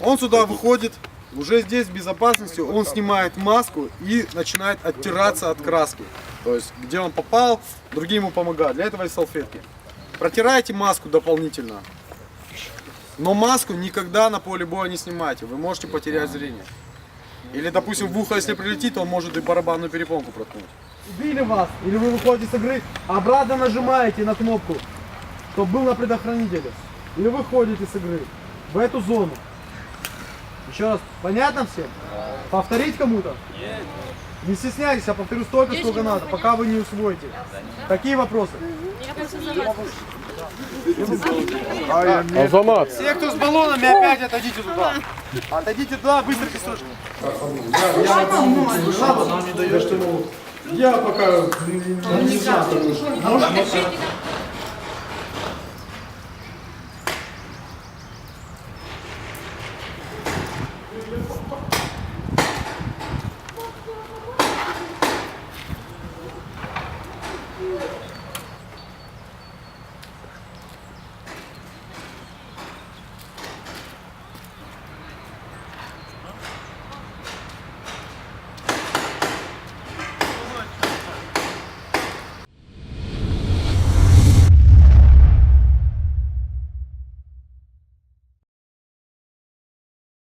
Он сюда выходит, уже здесь в безопасности, он снимает маску и начинает оттираться от краски. То есть, где он попал, другие ему помогают. Для этого есть салфетки. Протирайте маску дополнительно. Но маску никогда на поле боя не снимайте, вы можете потерять зрение. Или, допустим, в ухо, если прилетит, он может и барабанную перепонку проткнуть. Убили вас, или вы выходите с игры, обратно нажимаете на кнопку, чтобы был на предохранителе. Или вы выходите с игры в эту зону. Еще раз, понятно всем? Повторить кому-то? Не стесняйтесь, я повторю столько, сколько надо, пока вы не усвоите. Какие вопросы? Азамат. Все, кто с баллонами, опять отойдите туда. Отойдите туда, быстро песочек. Я пока не знаю.